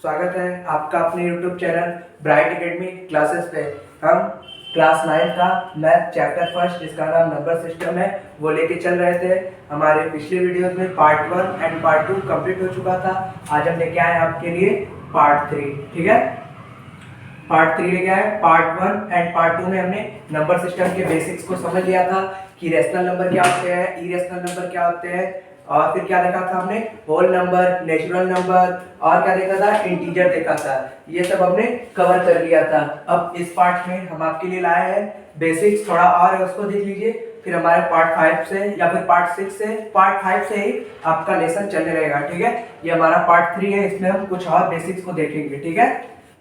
स्वागत है आपका अपने YouTube channel bright academy classes पे। हम क्लास 9 का मैथ चैप्टर फर्स्ट जिसका नाम नंबर सिस्टम है वो लेके चल रहे थे। हमारे पिछले वीडियोस में पार्ट 1 एंड पार्ट 2 कंप्लीट हो चुका था। आज हम लेके आए आपके लिए पार्ट 3। ठीक है, पार्ट 3 लेके आए। पार्ट 1 एंड पार्ट 2 में हमने नंबर सिस्टम के बेसिक्स को समझ लिया था कि रेशनल नंबर क्या होते हैं, इरेशनल नंबर क्या होते हैं, और फिर क्या देखा था हमने, होल नंबर, नेचुरल नंबर, और क्या देखा था, इंटीजर देखा था। ये सब हमने कवर कर लिया था। अब इस पार्ट में हम आपके लिए लाए हैं बेसिक्स, थोड़ा और है उसको देख लीजिए। फिर हमारे पार्ट 5 से या फिर पार्ट 6 से, पार्ट 5 से ही आपका लेसन चलने रहेगा। ठीक है, ये हमारा पार्ट 3 है, इसमें हम कुछ और बेसिक्स को देखेंगे। ठीक है,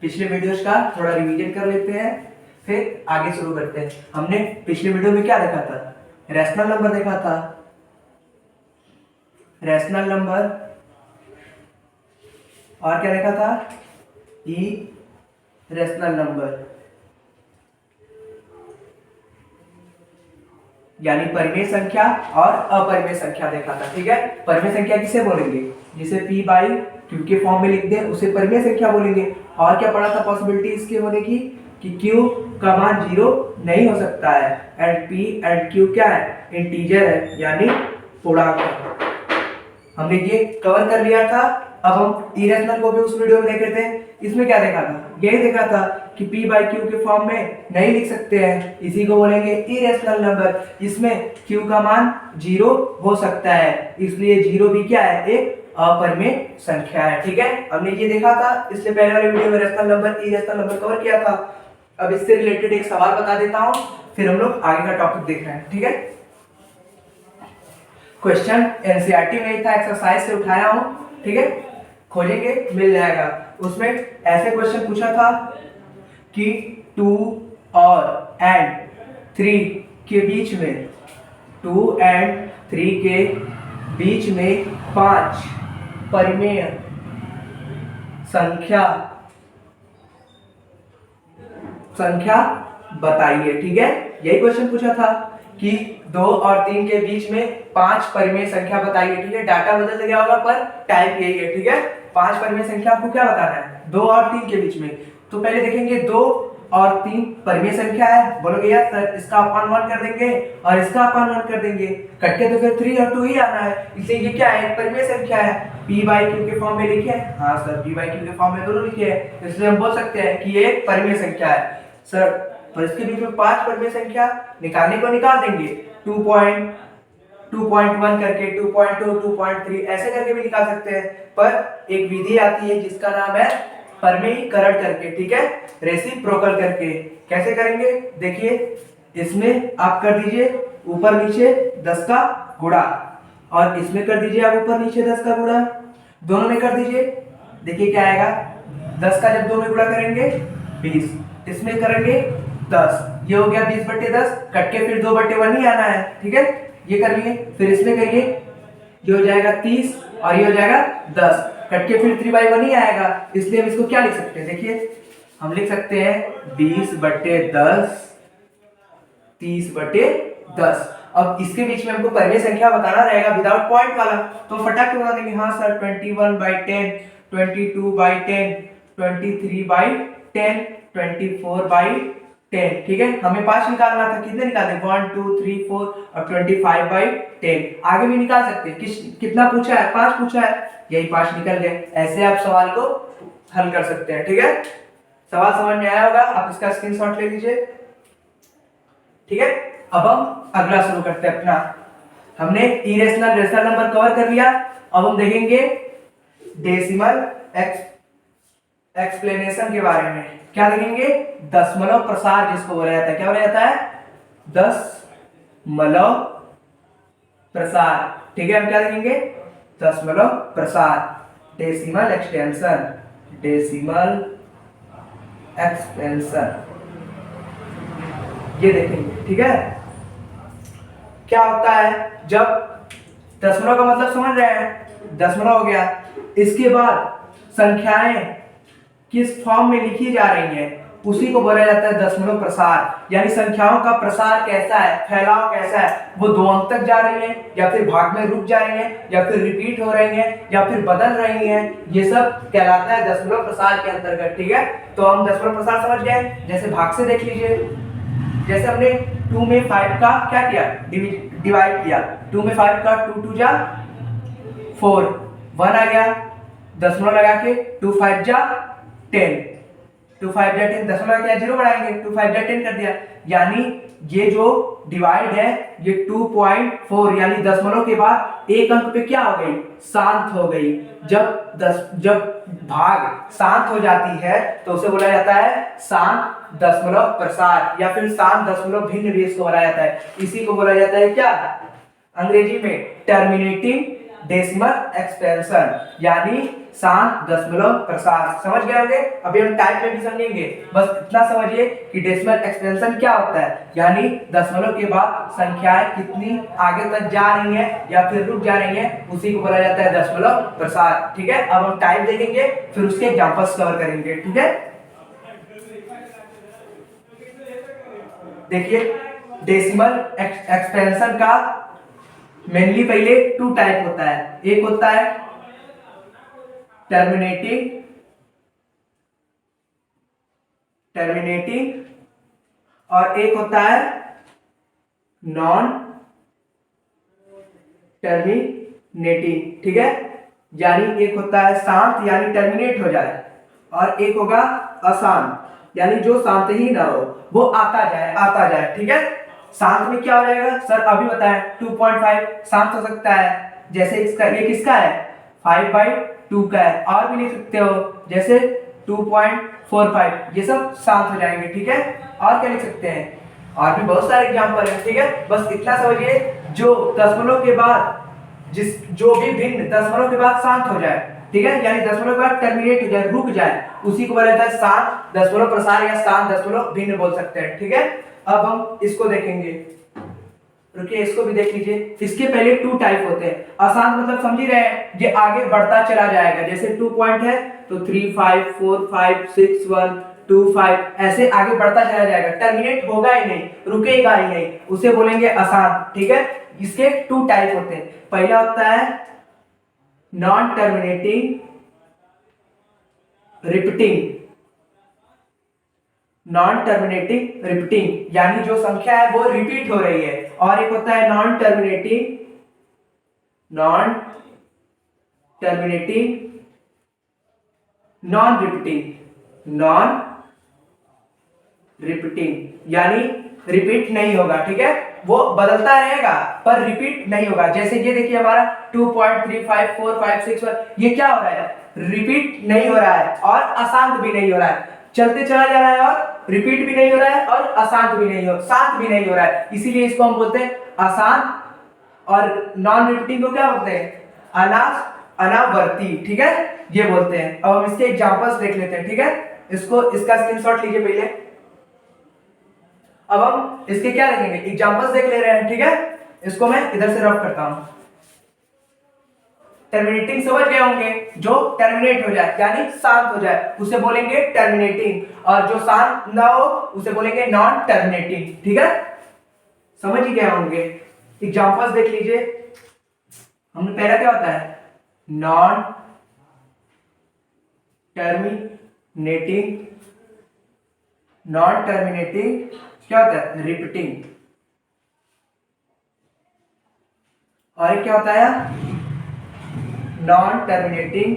पिछले वीडियोस का थोड़ा रिवीजन कर लेते हैं, फिर आगे शुरू करते हैं। हमने पिछले वीडियो में क्या देखा था, रैशनल नंबर देखा था, रैशनल नंबर, और क्या देखा था, ई रैशनल नंबर, यानी परिमेय संख्या और अपरिमेय संख्या देखा था। ठीक है, परिमेय संख्या किसे बोलेंगे, जिसे p बाई q के फॉर्म में लिख दे उसे परिमेय संख्या बोलेंगे। और क्या पढ़ा था पॉसिबिलिटी इसके होने की कि q का मान 0 नहीं हो सकता है, एंड p एंड q क्या है, इंटीजर है, यानी पूर्णांक है। हमने ये कवर कर लिया था। अब हम इरेशनल को भी उस वीडियो में देखे थे। इसमें क्या देखा था, यही देखा था कि p बाई q के फॉर्म में नहीं लिख सकते हैं, इसी को बोलेंगे इरेशनल नंबर। इसमें q का मान 0 हो सकता है, इसलिए 0 भी क्या है, एक अपरिमेय संख्या है। ठीक है, हमने ये देखा था। इसलिए पहले वाले वीडियो में rational number, irrational number cover किया था। अब इससे रिलेटेड एक सवाल बता देता हूँ, फिर हम लोग आगे का टॉपिक देख रहे हैं। ठीक है, क्वेश्चन एनसीईआरटी में था, एक्सरसाइज से उठाया हूं। ठीक है, खोलेंगे मिल जाएगा। उसमें ऐसे क्वेश्चन पूछा था कि 2 और एंड 3 के बीच में, 2 एंड 3 के बीच में 5 परिमेय संख्या बताइए। ठीक है, यही क्वेश्चन पूछा था कि 2 और 3 के बीच में 5 परिमेय संख्या बताइए। ठीक है, डाटा बदल गया होगा पर टाइप यही है। ठीक है, 5 परिमेय संख्या आपको क्या बताना है, 2 और 3 के बीच में। तो पहले देखेंगे 2 और 3 परिमेय संख्या है, बोलोगे यार सर इसका अपान 1 कर देंगे और इसका अपान 1 कर देंगे, कट के तो फिर 3 और 2 ही आना है, इसलिए ये क्या है, परिमेय संख्या है। p बाई q के फॉर्म में लिखे है, हाँ सर p बाई q के फॉर्म में दोनों लिखे हैं, इसलिए हम बोल सकते हैं कि ये एक परिमेय संख्या है। सर और इसके बीच में 5 परिमेय संख्या निकालने को निकाल देंगे, 2.1 करके, 2.2, 2.3 ऐसे करके भी निकाल सकते हैं। पर एक विधि आती है जिसका नाम है परिमेयीकरण करके। ठीक है, रेसिप्रोकल करके। कैसे करेंगे देखिए, इसमें आप कर दीजिए ऊपर नीचे 10 का गुणा, और इसमें कर दीजिए आप ऊपर नीचे 10 का गुणा, दोनों में कर दीजिए। देखिए क्या आएगा, 10 का जब 2 में गुणा करेंगे 20, इसमें करेंगे 10, ये हो गया 20/10, कट के फिर 2/1 ही आना है। ठीक है, ये कर लिए। फिर इसमें करिए, ये हो जाएगा 30 और ये हो जाएगा 10, कट के फिर 3/1 ही आएगा, इसलिए हम इसको क्या लिख सकते हैं, देखिए हम लिख सकते हैं 20/10, 30/10। अब इसके बीच में हमको परिमेय संख्या बताना रहेगा विदाउट पॉइंट वाला, तो फटाक से बता देंगे, हाँ सर 21/10, 22/10, 23/10, 24/10। ठीक है, हमें 5 निकालना था, कितने निकाले, 1 2 3 4 और 25/10। आगे भी निकाल सकते हैं, कितना पूछा है, 5 पूछा है, यही 5 निकल गए। ऐसे आप सवाल को हल कर सकते हैं। ठीक है, सवाल समझ में आया होगा, आप इसका स्क्रीनशॉट ले लीजिए। ठीक है, अब हम अगला शुरू करते हैं अपना। हमने इरेशनल रेशनल नंबर कवर कर लिया। अब हम देखेंगे डेसिमल एक्सप्लेनेशन के बारे में। क्या देखेंगे, दशमलव प्रसार जिसको बोला जाता है, क्या बोला जाता है, दशमलव प्रसार। ठीक है, हम क्या देखेंगे, दशमलव प्रसार, डेसिमल एक्सटेंशन, डेसिमल एक्सपेंशन, ये देखेंगे। ठीक है, क्या होता है जब दशमलव का मतलब समझ रहे हैं, दशमलव हो गया, इसके बाद संख्याएं किस फॉर्म में लिखी जा रही हैं, उसी को बोला जाता है दशमलव प्रसार। यानी संख्याओं का प्रसार कैसा है, फैलाव कैसा है, वो 2 अंक तक जा रही है या फिर भाग में रुक जा रही है या फिर रिपीट हो रही है या फिर बदल रही है, ये सब कहलाता है दशमलव प्रसार के अंतर्गत। ठीक है, तो हम दशमलव प्रसार समझ गए। जैसे भाग से देख लीजिए, जैसे हमने 2 में 5 का क्या किया, डिवाइड किया। 2 में 5 का 2 2 जा 4, 1 आ गया, दशमलव लगा के 2 5 जा 10, 2 5 जा 10, दशमलव क्या 0 बढ़ाएंगे, 2 5 जा 10 कर दिया। यानी ये जो डिवाइड है ये 2.4 यानी दशमलव के बाद एक अंक पे क्या हो गई, शांत हो गई। जब भाग शांत हो जाती है तो उसे बोला जाता है शांत दशमलव प्रसार या फिर शांत दशमलव भिन्न भी इसको बोला जाता है। इसी को बोला जाता है क्या, अंग्रेजी में टर्मिनेटिंग डेसिमल एक्सपेंशन, यानी शांत दशमलव प्रसार। समझ गए होंगे। अभी हम टाइप में भी समझेंगे, बस इतना समझिए कि डेसिमल एक्सपेंशन क्या होता है, यानी दशमलव के बाद संख्याएं कितनी आगे तक जा रही हैं या फिर रुक जा रही हैं, उसी को बोला जाता है दशमलव प्रसार। ठीक है, अब हम टाइप देखेंगे फिर उसके एग्जांपल्स कवर करेंगे। ठीक है, देखिए डेसिमल एक्सपेंशन का मेनली पहले 2 टाइप होता है। एक होता है टर्मिनेटिंग और एक होता है नॉन टर्मिनेटिंग। ठीक है, यानी एक होता है शांत यानी टर्मिनेट हो जाए और एक होगा अशांत यानी जो शांत ही ना हो, वो आता जाए। ठीक है, शांत में क्या हो जाएगा सर, अभी बताएं 2.5 शांत हो सकता है, जैसे इसका ये किसका है 5/2 का है, और भी लिख सकते हो जैसे 2.45, ये सब शांत हो जाएंगे। ठीक है, और क्या लिख सकते हैं, और भी बहुत सारे एग्जांपल हैं। ठीक है, बस इतना समझिए जो दशमलव के बाद जो भी भिन्न दशमलव के बाद शांत हो जाए, ठीक है, यानी दशमलव के बाद टर्मिनेट हो जाए, रुक जाए, उसी को बोला जाता है शांत दशमलव प्रसार या शांत दशमलव भिन्न बोल सकते हैं। ठीक है, अब हम इसको देखेंगे, रुकिए इसको भी देख लीजिए। इसके पहले 2 टाइप होते हैं। अशांत मतलब समझ ही रहे हैं, ये आगे बढ़ता चला जाएगा, जैसे 2 पॉइंट है तो 3 5 4 5 6 1 2 5 ऐसे आगे बढ़ता चला जाएगा, टर्मिनेट होगा ही नहीं, रुकेगा ही नहीं, उसे बोलेंगे अशांत। ठीक है, इसके 2 टाइप होते हैं। पहला होता है non terminating repeating, non terminating repeating यानी जो संख्या है वो रिपीट हो रही है, और एक होता है नॉन टर्मिनेटिंग नॉन रिपीटिंग यानी रिपीट नहीं होगा। ठीक है, वो बदलता रहेगा पर रिपीट नहीं होगा। जैसे ये देखिए हमारा 2.354561 ये क्या हो रहा है, रिपीट नहीं हो रहा है और अशांत भी नहीं हो रहा है, चलते चला जा रहा है और रिपीट भी नहीं हो रहा है और शांत भी नहीं हो रहा है। इसीलिए इसको हम बोलते हैं अशांत, और नॉन रिपीटिंग को क्या बोलते हैं, अनावर्ती। ठीक है, ये बोलते हैं। अब हम इसके एग्जांपल्स देख लेते हैं। ठीक है, इसका स्क्रीनशॉट लीजिए पहले। अब हम इसके क्या लिखेंगे, एग्जांपल्स देख ले रहे हैं। ठीक है, इसको मैं इधर से रफ करता हूं। टर्मिनेटिंग समझ गए होंगे, जो टर्मिनेट हो जाए यानी शांत हो जाए उसे बोलेंगे टर्मिनेटिंग, और जो शांत ना हो उसे बोलेंगे नॉन टर्मिनेटिंग। ठीक है, समझ ही गए होंगे। एग्जांपल्स देख लीजिए। हमने पहला क्या होता है, नॉन टर्मिनेटिंग क्या होता है, रिपीटिंग, और एक क्या होता है नॉन टर्मिनेटिंग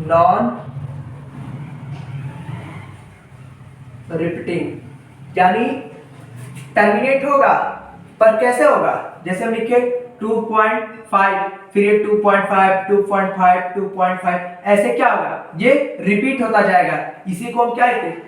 नॉन रिपीटिंग यानी टर्मिनेट होगा पर कैसे होगा, जैसे हम लिखे 2.5 फिर ये 2.5 2.5 2.5 ऐसे क्या होगा, ये रिपीट होता जाएगा। इसी को हम क्या लिखते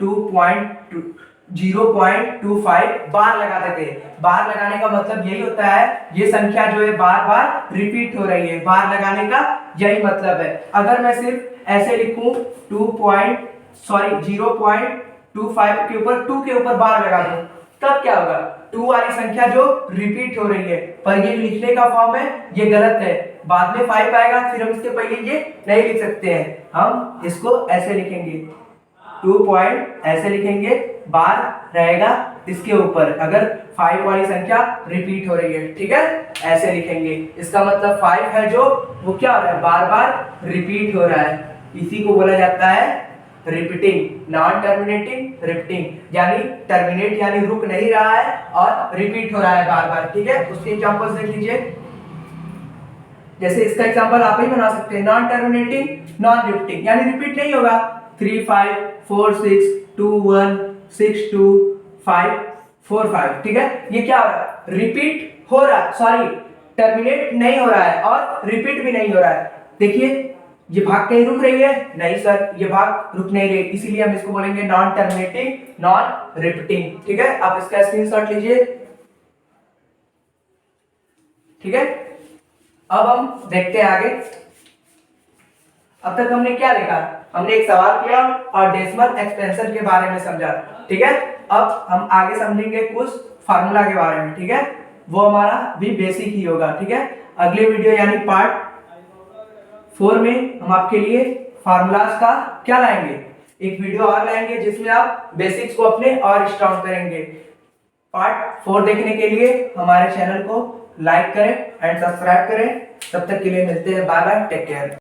0.25 बार लगाते थे। बार लगाने का मतलब यही होता है, ये संख्या जो है बार बार रिपीट हो रही है, बार लगाने का यही मतलब है। अगर मैं सिर्फ ऐसे लिखूं 0.25 के ऊपर 2 के ऊपर बार लगा दूं तब क्या होगा, 2 वाली संख्या जो रिपीट हो रही है, पर ये लिखने का फॉर्म है ये गलत है, बाद में 5 आएगा, फिर हम इसके पहले ये नहीं लिख सकते हैं, हम इसको ऐसे लिखेंगे, 2 पॉइंट ऐसे लिखेंगे, बार रहेगा इसके ऊपर अगर 5 वाली संख्या रिपीट हो रही है, ठीक है, ऐसे लिखेंगे। इसका मतलब 5 है जो वो क्या हो रहा है, बार बार रिपीट हो रहा है, इसी को बोला जाता है रिपीटिंग, नॉन टर्मिनेटिंग रिपीटिंग, यानी टर्मिनेट यानी रुक नहीं रहा है और रिपीट हो रहा है बार बार, ठीक है। उसके एग्जांपल्स देख लीजिए, जैसे इसका एग्जांपल आप ही बना सकते हैं, नॉन टर्मिनेटिंग नॉन रिपीटिंग, यानी रिपीट नहीं होगा, 3 5 4 6 2 1 6 2 5 4 5, ठीक है। ये क्या हो रहा है, रिपीट हो रहा है, सॉरी टर्मिनेट नहीं हो रहा है और रिपीट भी नहीं हो रहा है। देखिए ये भाग कहीं रुक रही है, नहीं सर ये भाग रुक नहीं रही, इसीलिए हम इसको बोलेंगे नॉन टर्मिनेटिंग नॉन रिपीटिंग, ठीक है। आप इसका स्क्रीनशॉट लीजिए, ठीक है। अब हम देखते हैं आगे। अब तक हमने क्या देखा, हमने एक सवाल किया और डेसिमल एक्सपेंशन के बारे में समझा, ठीक है। अब हम आगे समझेंगे कुछ फार्मूला के बारे में, ठीक है, वो हमारा भी बेसिक ही होगा, ठीक है। अगले वीडियो यानी पार्ट 4 में हम आपके लिए फार्मूलाज का क्या लाएंगे, एक वीडियो और लाएंगे जिसमें आप बेसिक्स को अपने और स्ट्रॉन्ग करेंगे। पार्ट 4 देखने के लिए हमारे चैनल को लाइक करें एंड सब्सक्राइब करें। तब तक के लिए मिलते हैं, बाय बाय, टेक केयर।